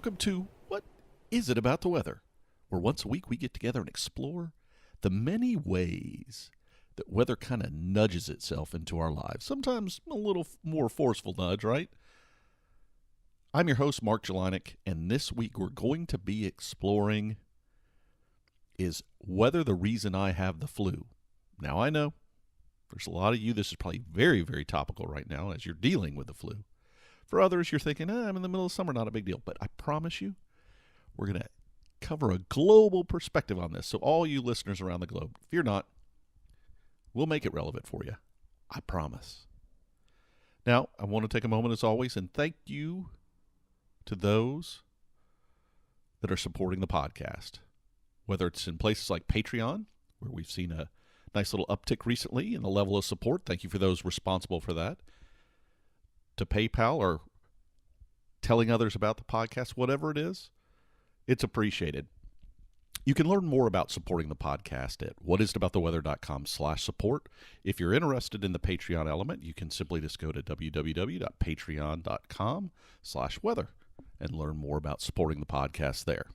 Welcome to What Is It About the Weather, where once a week we get together and explore the many ways that weather kind of nudges itself into our lives. Sometimes a little more forceful nudge, right? I'm your host, Mark Jelinek, and this week we're going to be exploring is weather the reason I have the flu. Now, I know there's a lot of you, this is probably very, very topical right now as you're dealing with the flu. For others, you're thinking, I'm in the middle of summer, not a big deal. But I promise you, we're going to cover a global perspective on this. So all you listeners around the globe, fear not, we'll make it relevant for you. I promise. Now, I want to take a moment, as always, and thank you to those that are supporting the podcast. Whether it's in places like Patreon, where we've seen a nice little uptick recently in the level of support. Thank you for those responsible for that. To PayPal or telling others about the podcast, whatever it is, it's appreciated. You can learn more about supporting the podcast at whatisitabouttheweather.com/support. If you're interested in the Patreon element, you can simply just go to www.patreon.com/weather and learn more about supporting the podcast there.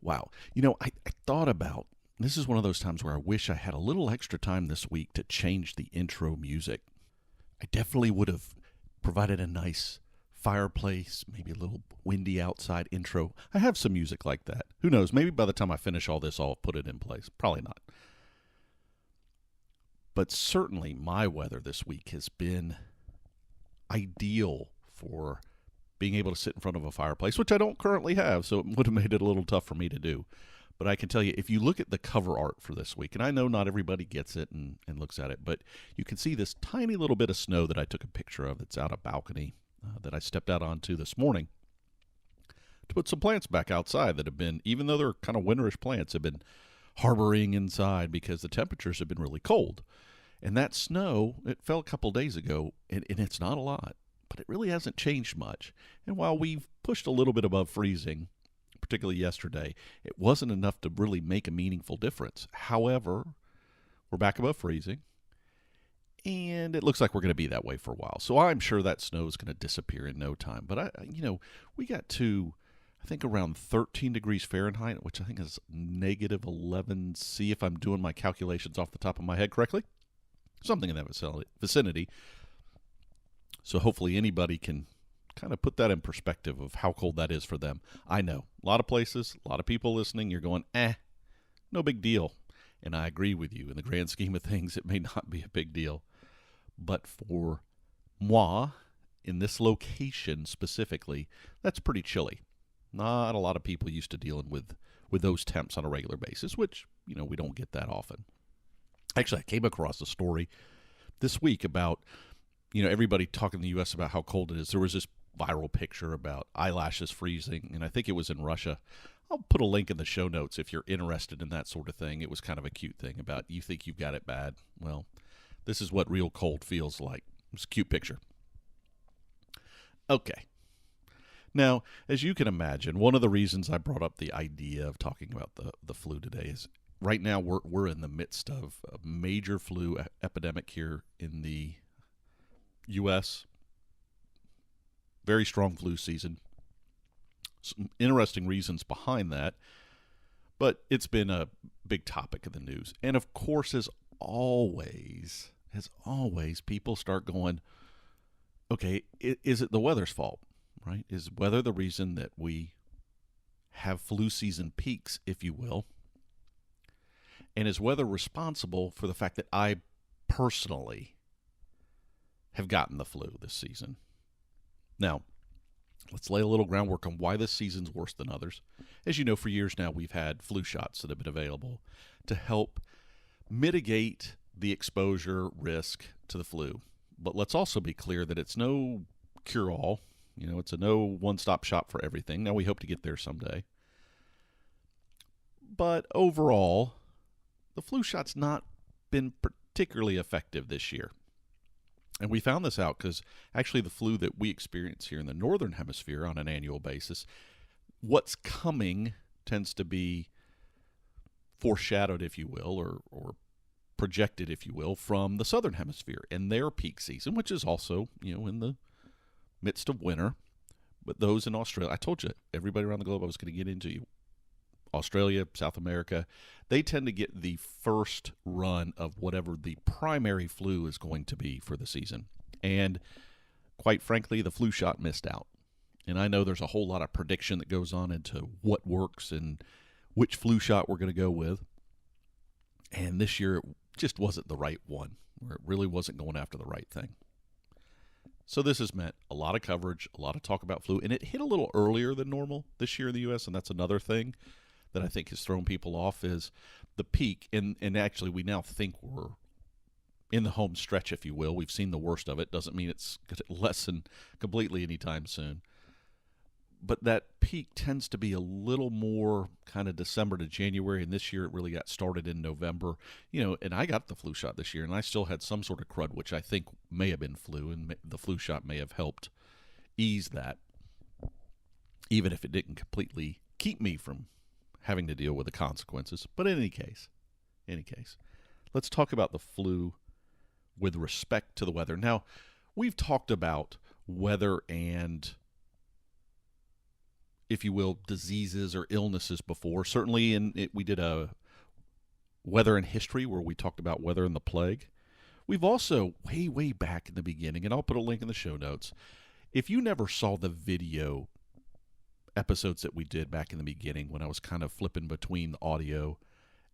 Wow. I thought about, this is one of those times where I wish I had a little extra time this week to change the intro music. I definitely would have provided a nice fireplace, maybe a little windy outside intro. I have some music like that. Who knows? Maybe by the time I finish all this, I'll put it in place. Probably not. But certainly my weather this week has been ideal for being able to sit in front of a fireplace, which I don't currently have, so it would have made it a little tough for me to do. But I can tell you, if you look at the cover art for this week, and I know not everybody gets it and looks at it, but you can see this tiny little bit of snow that I took a picture of that's out a balcony that I stepped out onto this morning to put some plants back outside that have been, even though they're kind of winterish plants, have been harboring inside because the temperatures have been really cold. And that snow, it fell a couple days ago, and it's not a lot, but it really hasn't changed much. And while we've pushed a little bit above freezing, particularly yesterday, it wasn't enough to really make a meaningful difference. However, we're back above freezing, and it looks like we're going to be that way for a while. So I'm sure that snow is going to disappear in no time. But we got to, I think, around 13 degrees Fahrenheit, which I think is negative 11 C, if I'm doing my calculations off the top of my head correctly. Something in that vicinity. So hopefully anybody can kind of put that in perspective of how cold that is for them. I know, a lot of places, a lot of people listening, you're going, no big deal. And I agree with you. In the grand scheme of things, it may not be a big deal. But for moi, in this location specifically, that's pretty chilly. Not a lot of people used to dealing with those temps on a regular basis, which, we don't get that often. Actually, I came across a story this week about, everybody talking in the U.S. about how cold it is. There was this viral picture about eyelashes freezing, and I think it was in Russia. I'll put a link in the show notes if you're interested in that sort of thing. It was kind of a cute thing about you think you've got it bad. Well, this is what real cold feels like. It's a cute picture. Okay. Now, as you can imagine, one of the reasons I brought up the idea of talking about the flu today is right now we're in the midst of a major flu epidemic here in the U.S., very strong flu season. Some interesting reasons behind that, but it's been a big topic of the news. And of course, as always, people start going, okay, is it the weather's fault, right? Is weather the reason that we have flu season peaks, if you will? And is weather responsible for the fact that I personally have gotten the flu this season? Now, let's lay a little groundwork on why this season's worse than others. As you know, for years now, we've had flu shots that have been available to help mitigate the exposure risk to the flu. But let's also be clear that it's no cure-all. It's a no one-stop shop for everything. Now, we hope to get there someday. But overall, the flu shot's not been particularly effective this year. And we found this out because actually the flu that we experience here in the northern hemisphere on an annual basis, what's coming tends to be foreshadowed, if you will, or projected, if you will, from the southern hemisphere and their peak season, which is also, in the midst of winter. But those in Australia, I told you, everybody around the globe I was going to get into. Australia, South America, they tend to get the first run of whatever the primary flu is going to be for the season. And quite frankly, the flu shot missed out. And I know there's a whole lot of prediction that goes on into what works and which flu shot we're going to go with. And this year, it just wasn't the right one, where it really wasn't going after the right thing. So this has meant a lot of coverage, a lot of talk about flu, and it hit a little earlier than normal this year in the U.S., and that's another thing that I think has thrown people off is the peak. And actually, we now think we're in the home stretch, if you will. We've seen the worst of it. Doesn't mean it's going to lessen completely anytime soon. But that peak tends to be a little more kind of December to January, and this year it really got started in November. And I got the flu shot this year, and I still had some sort of crud, which I think may have been flu, and the flu shot may have helped ease that, even if it didn't completely keep me from having to deal with the consequences. But in any case, let's talk about the flu with respect to the weather. Now, we've talked about weather and, if you will, diseases or illnesses before. Certainly we did a weather in history where we talked about weather and the plague. We've also, way back in the beginning, and I'll put a link in the show notes, if you never saw the video episodes that we did back in the beginning when I was kind of flipping between the audio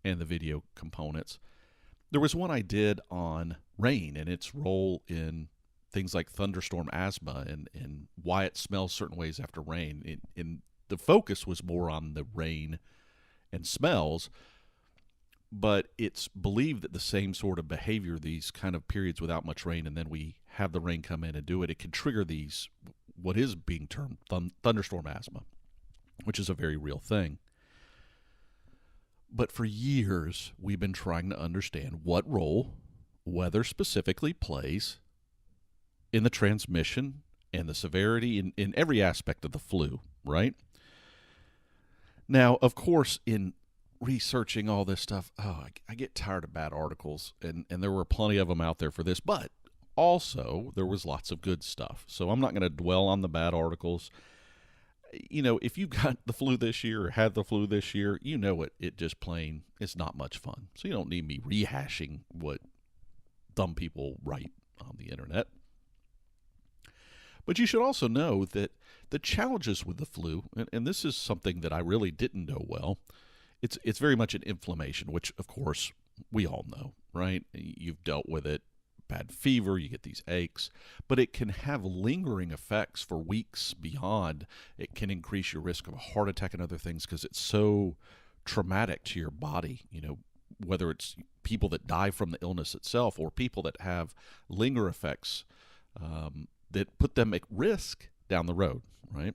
and the video components, there was one I did on rain and its role in things like thunderstorm asthma and why it smells certain ways after rain. And the focus was more on the rain and smells, but it's believed that the same sort of behavior, these kind of periods without much rain, and then we have the rain come in and do it, it can trigger these, what is being termed thunderstorm asthma, which is a very real thing. But for years, we've been trying to understand what role weather specifically plays in the transmission and the severity in every aspect of the flu, right? Now, of course, in researching all this stuff, I get tired of bad articles, and there were plenty of them out there for this, but also there was lots of good stuff. So I'm not going to dwell on the bad articles. If you got the flu this year or had the flu this year, it just plain, it's not much fun. So you don't need me rehashing what dumb people write on the internet. But you should also know that the challenges with the flu, and this is something that I really didn't know well, it's very much an inflammation, which, of course, we all know, right? You've dealt with it. Bad fever, you get these aches, but it can have lingering effects for weeks beyond. It can increase your risk of a heart attack and other things because it's so traumatic to your body, whether it's people that die from the illness itself or people that have linger effects that put them at risk down the road, right?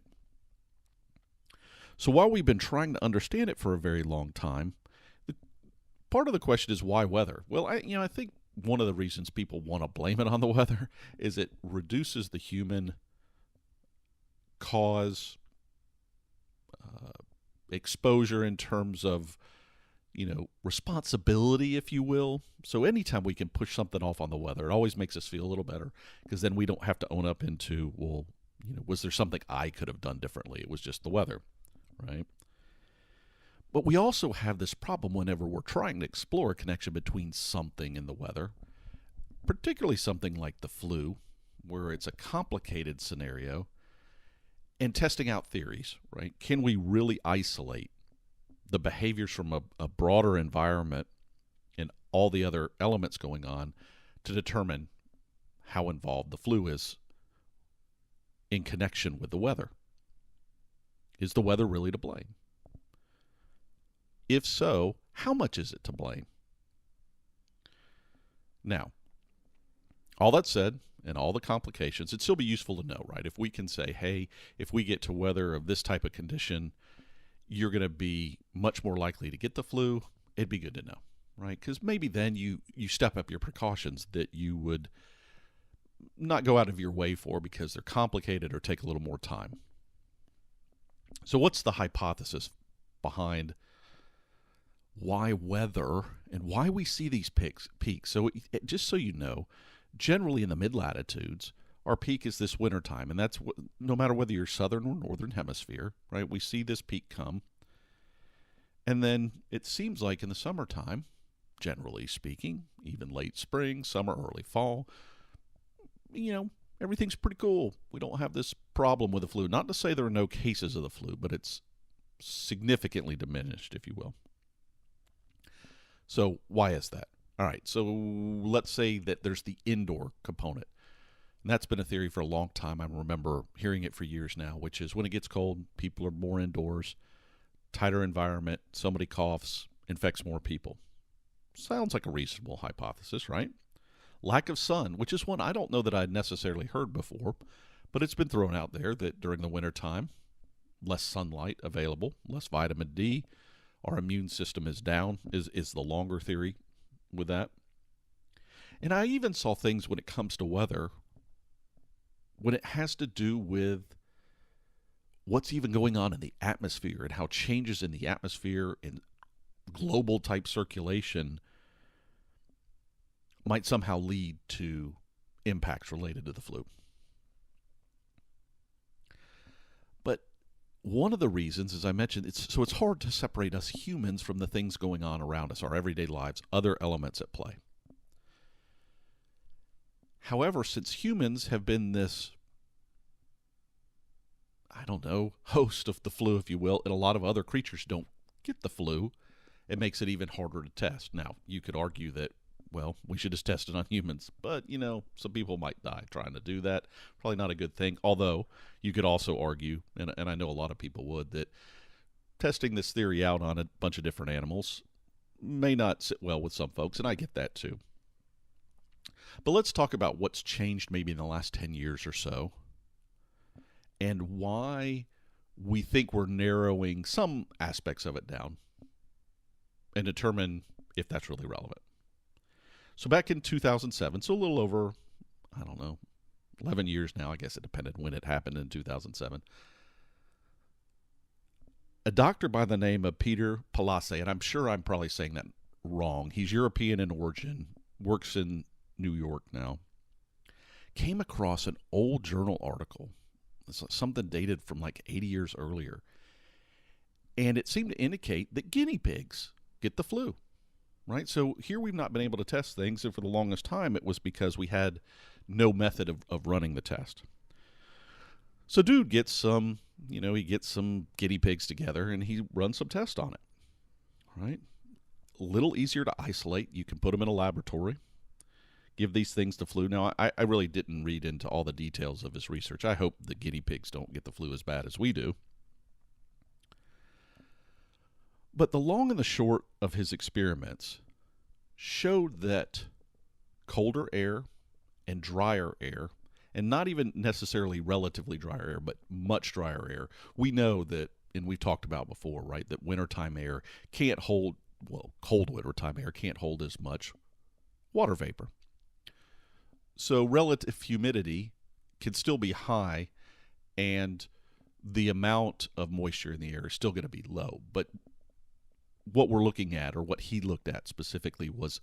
So while we've been trying to understand it for a very long time, part of the question is why weather? Well, I think one of the reasons people want to blame it on the weather is it reduces the human cause exposure in terms of, responsibility, if you will. So anytime we can push something off on the weather, it always makes us feel a little better because then we don't have to own up into, well, was there something I could have done differently? It was just the weather, right? But we also have this problem whenever we're trying to explore a connection between something and the weather, particularly something like the flu, where it's a complicated scenario, and testing out theories, right? Can we really isolate the behaviors from a broader environment and all the other elements going on to determine how involved the flu is in connection with the weather? Is the weather really to blame? If so, how much is it to blame? Now, all that said, and all the complications, it'd still be useful to know, right? If we can say, hey, if we get to weather of this type of condition, you're going to be much more likely to get the flu, it'd be good to know, right? Because maybe then you step up your precautions that you would not go out of your way for because they're complicated or take a little more time. So what's the hypothesis behind why weather and why we see these peaks? So just so you know, generally in the mid-latitudes, our peak is this winter time, and that's no matter whether you're southern or northern hemisphere, right? We see this peak come, and then it seems like in the summertime, generally speaking, even late spring, summer, early fall, everything's pretty cool. We don't have this problem with the flu. Not to say there are no cases of the flu, but it's significantly diminished, if you will. So why is that? All right, so let's say that there's the indoor component. And that's been a theory for a long time. I remember hearing it for years now, which is when it gets cold, people are more indoors, tighter environment, somebody coughs, infects more people. Sounds like a reasonable hypothesis, right? Lack of sun, which is one I don't know that I'd necessarily heard before, but it's been thrown out there that during the wintertime, less sunlight available, less vitamin D, our immune system is down, is the longer theory with that. And I even saw things when it comes to weather, when it has to do with what's even going on in the atmosphere and how changes in the atmosphere and global type circulation might somehow lead to impacts related to the flu. But one of the reasons, as I mentioned, it's hard to separate us humans from the things going on around us, our everyday lives, other elements at play. However, since humans have been this, host of the flu, if you will, and a lot of other creatures don't get the flu, it makes it even harder to test. Now, you could argue that, we should just test it on humans. But, some people might die trying to do that. Probably not a good thing. Although, you could also argue, and I know a lot of people would, that testing this theory out on a bunch of different animals may not sit well with some folks, and I get that too. But let's talk about what's changed maybe in the last 10 years or so, and why we think we're narrowing some aspects of it down and determine if that's really relevant. So back in 2007, so a little over, 11 years now, I guess it depended when it happened in 2007, a doctor by the name of Peter Palace, and I'm sure I'm probably saying that wrong, he's European in origin, works in New York now, came across an old journal article, something dated from like 80 years earlier, and it seemed to indicate that guinea pigs get the flu. Right? So here we've not been able to test things, and for the longest time it was because we had no method of running the test. So dude gets some, he gets some guinea pigs together and he runs some tests on it. Right? A little easier to isolate. You can put them in a laboratory, give these things the flu. Now, I really didn't read into all the details of his research. I hope the guinea pigs don't get the flu as bad as we do. But the long and the short of his experiments showed that colder air and drier air, and not even necessarily relatively drier air, but much drier air, we know that, and we've talked about before, right, that wintertime air can't hold, cold wintertime air can't hold as much water vapor. So relative humidity can still be high, and the amount of moisture in the air is still going to be low. But what we're looking at, or what he looked at specifically, was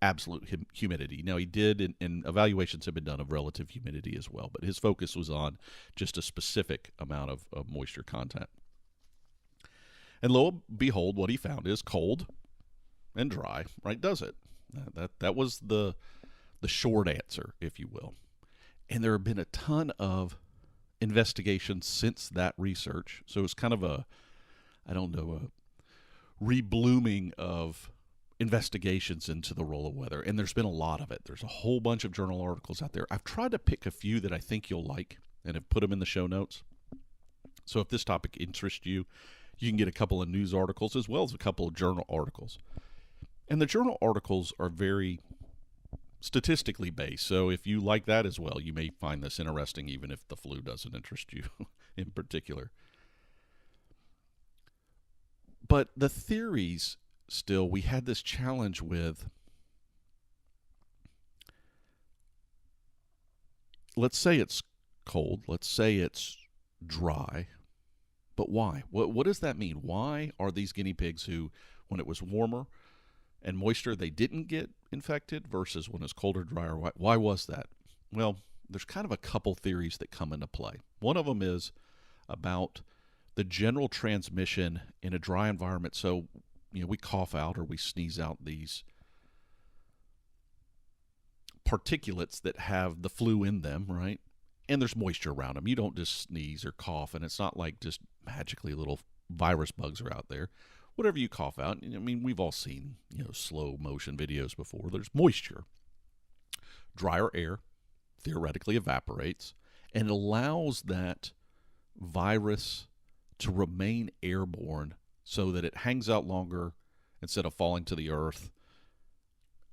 absolute humidity. Now, he did, and evaluations have been done of relative humidity as well, but his focus was on just a specific amount of moisture content. And lo and behold, what he found is cold and dry, right, does it. That was the short answer, if you will. And there have been a ton of investigations since that research. So it's kind of a reblooming of investigations into the role of weather, and there's been a lot of it. There's a whole bunch of journal articles out there. I've tried to pick a few that I think you'll like and have put them in the show notes. So if this topic interests you, you can get a couple of news articles as well as a couple of journal articles. And the journal articles are very statistically based, so if you like that as well, you may find this interesting even if the flu doesn't interest you in particular. But the theories, still, we had this challenge with, let's say it's cold, let's say it's dry, but why? What does that mean? Why are these guinea pigs who, when it was warmer and moisture, they didn't get infected, versus when it's colder, drier? Why was that? Well, there's kind of a couple theories that come into play. One of them is about the general transmission in a dry environment. So, we cough out or we sneeze out these particulates that have the flu in them, right? And there's moisture around them. You don't just sneeze or cough, and it's not like just magically little virus bugs are out there. Whatever you cough out, we've all seen, slow motion videos before. There's moisture. Drier air theoretically evaporates and allows that virus to remain airborne so that it hangs out longer instead of falling to the earth.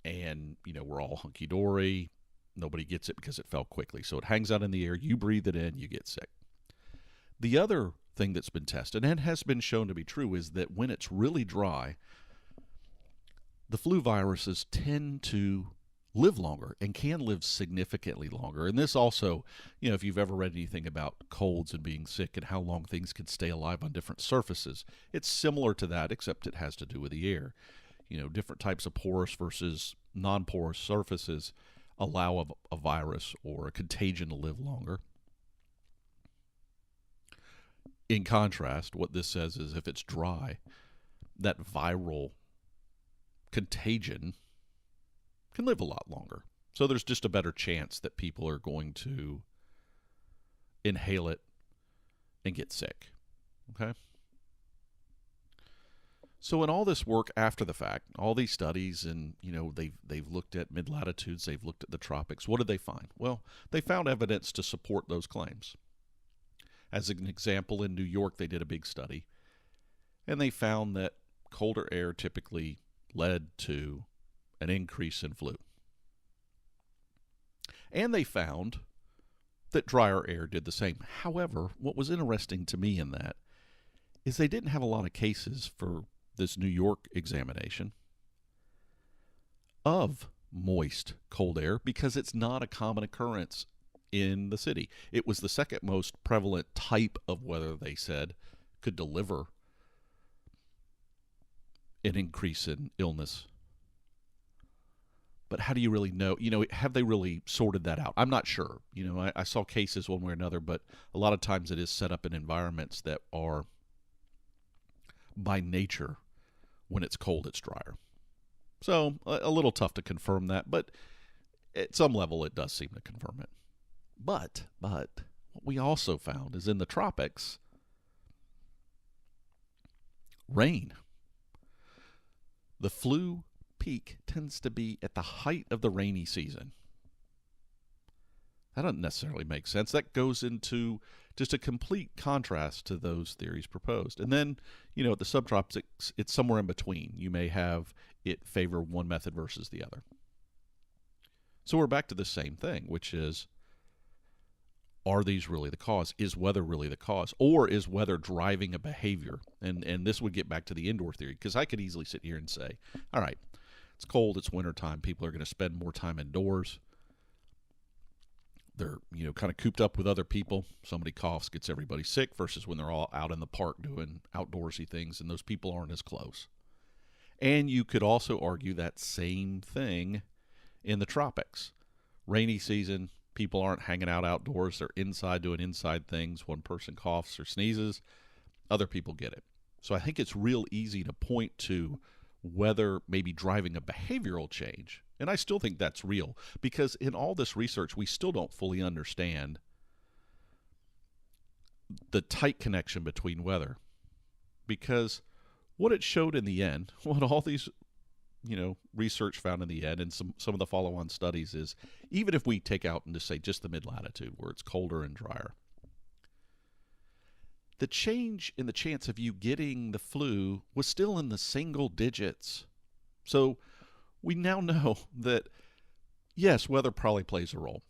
And, we're all hunky-dory. Nobody gets it because it fell quickly. So it hangs out in the air. You breathe it in, you get sick. The other thing that's been tested and has been shown to be true is that when it's really dry, the flu viruses tend to live longer and can live significantly longer. And this also, if you've ever read anything about colds and being sick and how long things can stay alive on different surfaces, it's similar to that, except it has to do with the air. Different types of porous versus non-porous surfaces allow a virus or a contagion to live longer. In contrast, what this says is if it's dry, that viral contagion can live a lot longer. So there's just a better chance that people are going to inhale it and get sick. Okay? So in all this work after the fact, all these studies, and they've looked at mid-latitudes, they've looked at the tropics. What did they find? Well, they found evidence to support those claims. As an example, in New York, they did a big study, and they found that colder air typically led to an increase in flu. And they found that drier air did the same. However, what was interesting to me in that is they didn't have a lot of cases for this New York examination of moist cold air because it's not a common occurrence in the city. It was the second most prevalent type of weather, they said, could deliver an increase in illness. But how do you really know? Have they really sorted that out? I'm not sure. I saw cases one way or another, but a lot of times it is set up in environments that are, by nature, when it's cold, it's drier. So a little tough to confirm that, but at some level it does seem to confirm it. But what we also found is in the tropics, rain. The flu peak tends to be at the height of the rainy season. That doesn't necessarily make sense. That goes into just a complete contrast to those theories proposed. And then, at the subtropics, it's somewhere in between. You may have it favor one method versus the other. So we're back to the same thing, which is, are these really the cause? Is weather really the cause? Or is weather driving a behavior? And this would get back to the indoor theory, because I could easily sit here and say, all right, it's cold, it's wintertime, people are going to spend more time indoors. They're, kind of cooped up with other people. Somebody coughs, gets everybody sick, versus when they're all out in the park doing outdoorsy things and those people aren't as close. And you could also argue that same thing in the tropics. Rainy season, people aren't hanging out outdoors. They're inside doing inside things. One person coughs or sneezes, other people get it. So I think it's real easy to point to weather maybe driving a behavioral change. And I still think that's real, because in all this research, we still don't fully understand the tight connection between weather. Because what it showed in the end, what all these research found in the end, and some of the follow-on studies, is even if we take out and just say just the mid-latitude where it's colder and drier, the change in the chance of you getting the flu was still in the single digits. So we now know that, yes, weather probably plays a role.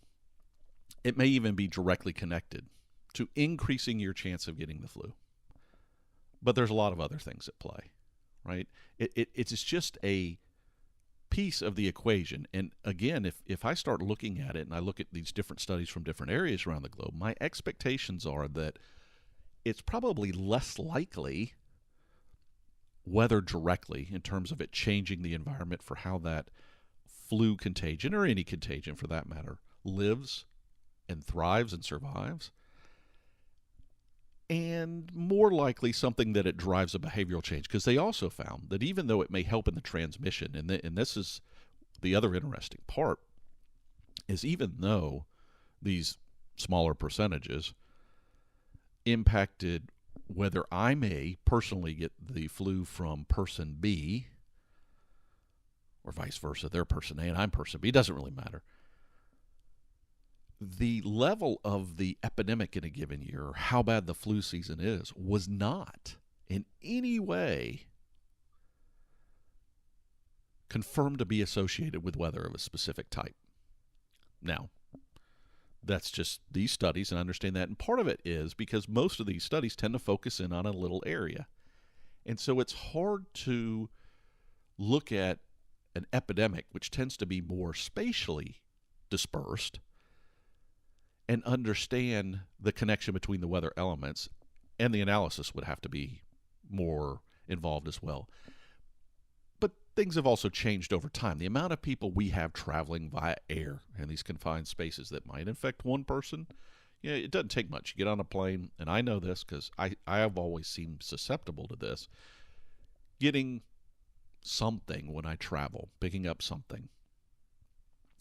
It may even be directly connected to increasing your chance of getting the flu. But there's a lot of other things at play, right? It's just a piece of the equation. And again, if I start looking at it and I look at these different studies from different areas around the globe, my expectations are that it's probably less likely weather directly in terms of it changing the environment for how that flu contagion, or any contagion for that matter, lives and thrives and survives, and more likely something that it drives a behavioral change, because they also found that even though it may help in the transmission, and this is the other interesting part, is even though these smaller percentages impacted whether I may personally get the flu from person B, or vice versa, they're person A and I'm person B, doesn't really matter. The level of the epidemic in a given year, or how bad the flu season is, was not in any way confirmed to be associated with weather of a specific type. Now, that's just these studies, and I understand that. And part of it is because most of these studies tend to focus in on a little area. And so it's hard to look at an epidemic, which tends to be more spatially dispersed, and understand the connection between the weather elements, and the analysis would have to be more involved as well. But things have also changed over time. The amount of people we have traveling via air in these confined spaces that might infect one person, it doesn't take much. You get on a plane, and I know this because I have always seemed susceptible to this, getting something when I travel, picking up something.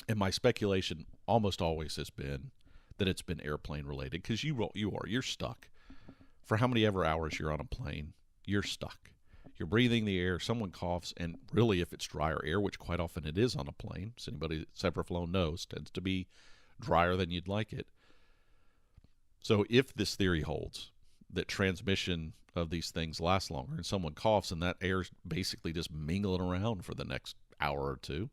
And my speculation almost always has been that it's been airplane related, because you're stuck. For how many ever hours you're on a plane, you're stuck. You're breathing the air, someone coughs, and really if it's drier air, which quite often it is on a plane, so anybody that's ever flown knows, tends to be drier than you'd like it. So if this theory holds, that transmission of these things lasts longer, and someone coughs and that air's basically just mingling around for the next hour or two,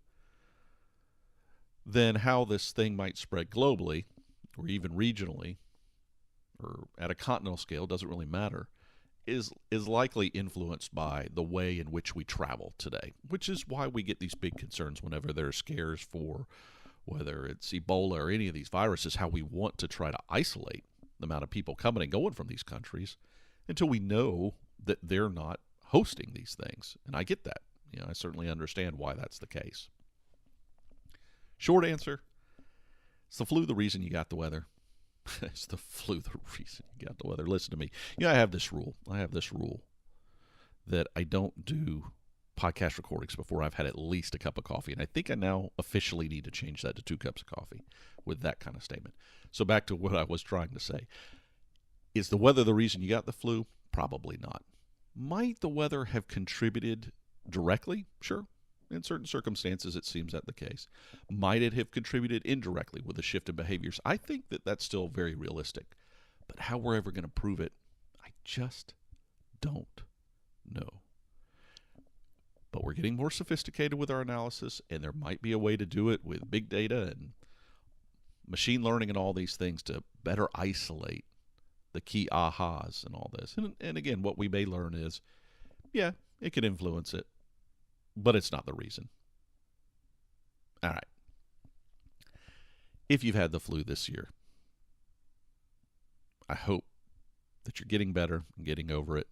then how this thing might spread globally, or even regionally, or at a continental scale, doesn't really matter, is likely influenced by the way in which we travel today, which is why we get these big concerns whenever there are scares for whether it's Ebola or any of these viruses, how we want to try to isolate the amount of people coming and going from these countries until we know that they're not hosting these things. And I get that. I certainly understand why that's the case. Short answer, is the flu the reason you got the weather? Is the flu the reason you got the weather? Listen to me. I have this rule. That I don't do podcast recordings before I've had at least a cup of coffee. And I think I now officially need to change that to 2 cups of coffee with that kind of statement. So back to what I was trying to say. Is the weather the reason you got the flu? Probably not. Might the weather have contributed directly? Sure. In certain circumstances, it seems that the case. Might it have contributed indirectly with a shift in behaviors? I think that that's still very realistic. But how we're ever going to prove it, I just don't know. But we're getting more sophisticated with our analysis, and there might be a way to do it with big data and machine learning and all these things to better isolate the key ahas and all this. And again, what we may learn is, yeah, it can influence it, but it's not the reason. All right. If you've had the flu this year, I hope that you're getting better and getting over it.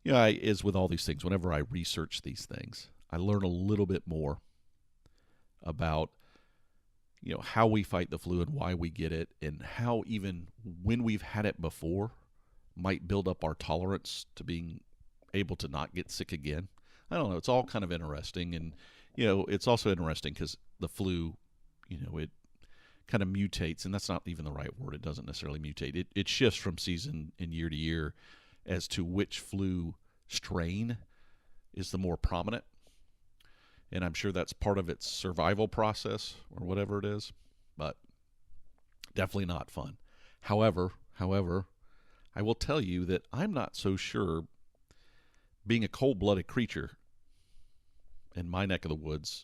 As with all these things, whenever I research these things, I learn a little bit more about, how we fight the flu and why we get it, and how even when we've had it before might build up our tolerance to being able to not get sick again. I don't know. It's all kind of interesting. And, it's also interesting because the flu, it kind of mutates. And that's not even the right word. It doesn't necessarily mutate. It shifts from season and year to year as to which flu strain is the more prominent. And I'm sure that's part of its survival process or whatever it is. But definitely not fun. However, I will tell you that I'm not so sure, being a cold-blooded creature in my neck of the woods,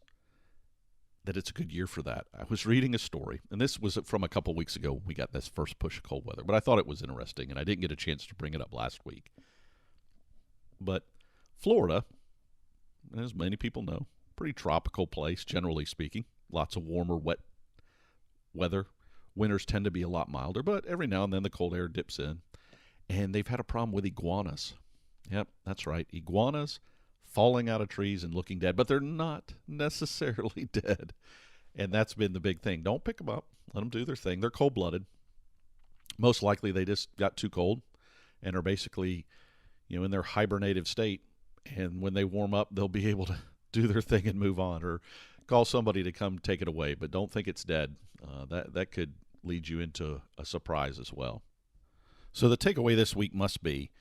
that it's a good year for that. I was reading a story, and this was from a couple weeks ago when we got this first push of cold weather, but I thought it was interesting, and I didn't get a chance to bring it up last week. But Florida, as many people know, pretty tropical place, generally speaking. Lots of warmer, wet weather. Winters tend to be a lot milder, but every now and then the cold air dips in. And they've had a problem with iguanas. Yep, that's right. Iguanas falling out of trees and looking dead, but they're not necessarily dead. And that's been the big thing. Don't pick them up. Let them do their thing. They're cold-blooded. Most likely they just got too cold and are basically, in their hibernative state. And when they warm up, they'll be able to do their thing and move on, or call somebody to come take it away. But don't think it's dead. That could lead you into a surprise as well. So the takeaway this week must be,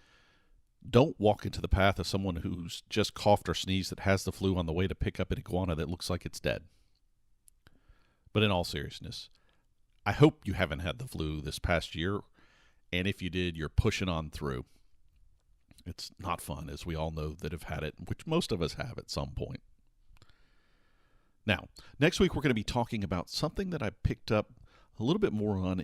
don't walk into the path of someone who's just coughed or sneezed that has the flu on the way to pick up an iguana that looks like it's dead. But in all seriousness, I hope you haven't had the flu this past year, and if you did, you're pushing on through. It's not fun, as we all know that have had it, which most of us have at some point. Now, next week we're going to be talking about something that I picked up a little bit more on